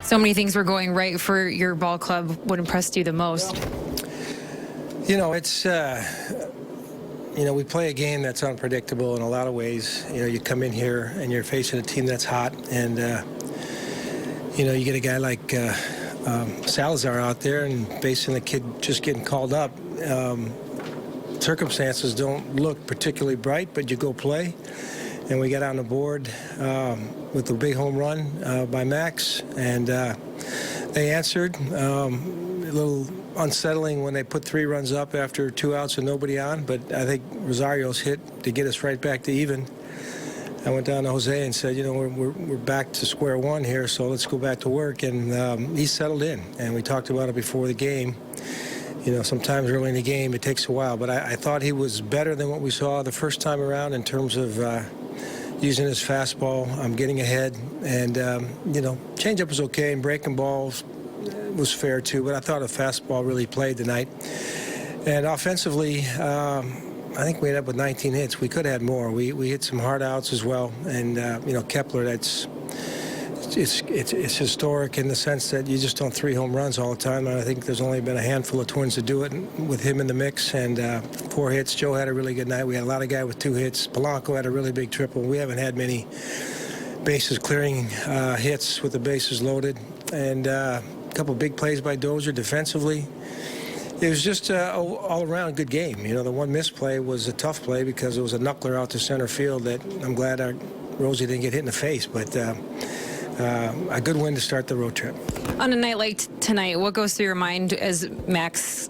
So many things were going right for your ball club. What impressed you the most? You know, it's, we play a game that's unpredictable in a lot of ways. You know, you come in here and you're facing a team that's hot, and, you get a guy like Salazar out there and facing a kid just getting called up. Circumstances don't look particularly bright, but you go play. And we got on the board with a big home run by Max, and they answered. A little unsettling when they put 3 runs up after 2 outs and nobody on, but I think Rosario's hit to get us right back to even. I went down to Jose and said, we're back to square one here, so let's go back to work. And he settled in, and we talked about it before the game. Sometimes early in the game it takes a while, but I thought he was better than what we saw the first time around in terms of using his fastball. I'm getting ahead, and changeup was okay, and breaking balls was fair too, but I thought a fastball really played tonight. And offensively, I think we ended up with 19 hits. We could have had more. We hit some hard outs as well, and Kepler, it's historic in the sense that you just don't 3 home runs all the time. And I think there's only been a handful of Twins to do it with him in the mix, and 4 hits. Joe had a really good night. We had a lot of guys with 2 hits. Polanco had a really big triple. We haven't had many bases clearing hits with the bases loaded, and a couple big plays by Dozier defensively. It was just all-around good game. The one missed play was a tough play because it was a knuckler out to center field that I'm glad Rosie didn't get hit in the face, but a good win to start the road trip. On a night like tonight, what goes through your mind as Max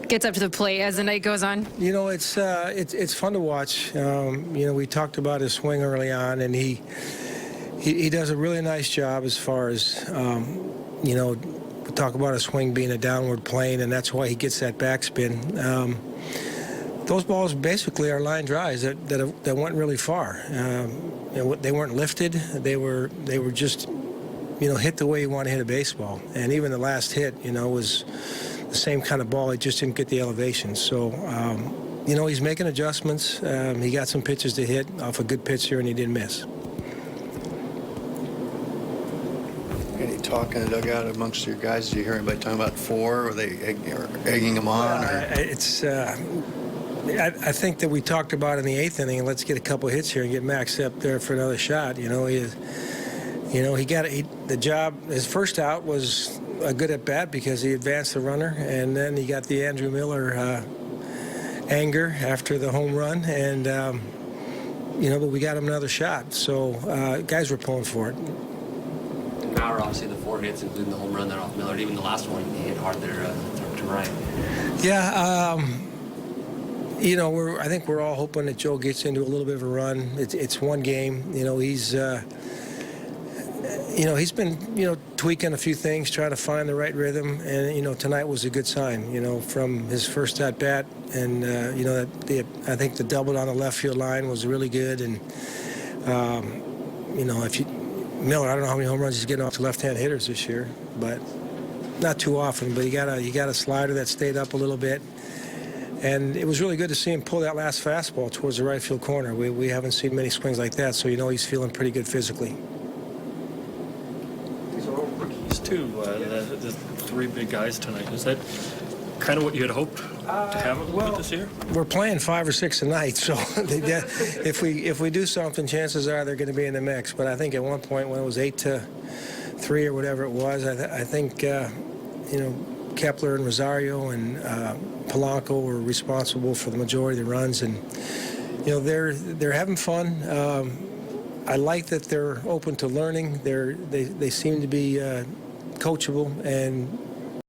gets up to the plate as the night goes on? It's fun to watch. We talked about his swing early on, and he does a really nice job as far as we talk about a swing being a downward plane, and that's why he gets that backspin. Those balls basically are line drives that went really far. They weren't lifted. They were just, hit the way you want to hit a baseball. And even the last hit, was the same kind of ball. It just didn't get the elevation. So, he's making adjustments. He got some pitches to hit off a good pitcher, and he didn't miss. Any talk in the dugout amongst your guys? Did you hear anybody talking about 4? Or they egging them on? I think that we talked about in the 8th inning, let's get a couple hits here and get Max up there for another shot. He got the job. His first out was a good at bat because he advanced the runner, and then he got the Andrew Miller anger after the home run, and but we got him another shot. So guys were pulling for it. Bauer, obviously the 4 hits, including the home run there off Miller, even the last one he hit hard there to right. Yeah. I think we're all hoping that Joe gets into a little bit of a run. It's one game. He's been, tweaking a few things, trying to find the right rhythm. And, tonight was a good sign, from his first at-bat. And, I think the double on the left field line was really good. And, Miller, I don't know how many home runs he's getting off to left-hand hitters this year, but not too often. But he got a slider that stayed up a little bit. And it was really good to see him pull that last fastball towards the right field corner. We haven't seen many swings like that, so he's feeling pretty good physically. These are all rookies, too, the 3 big guys tonight. Is that kind of what you had hoped to have this year? We're playing 5 or 6 tonight, so if we do something, chances are they're going to be in the mix. But I think at one point when it was 8-3 or whatever it was, I think, Kepler and Rosario and Polanco were responsible for the majority of the runs, and they're having fun. I like that they're open to learning. They seem to be coachable, and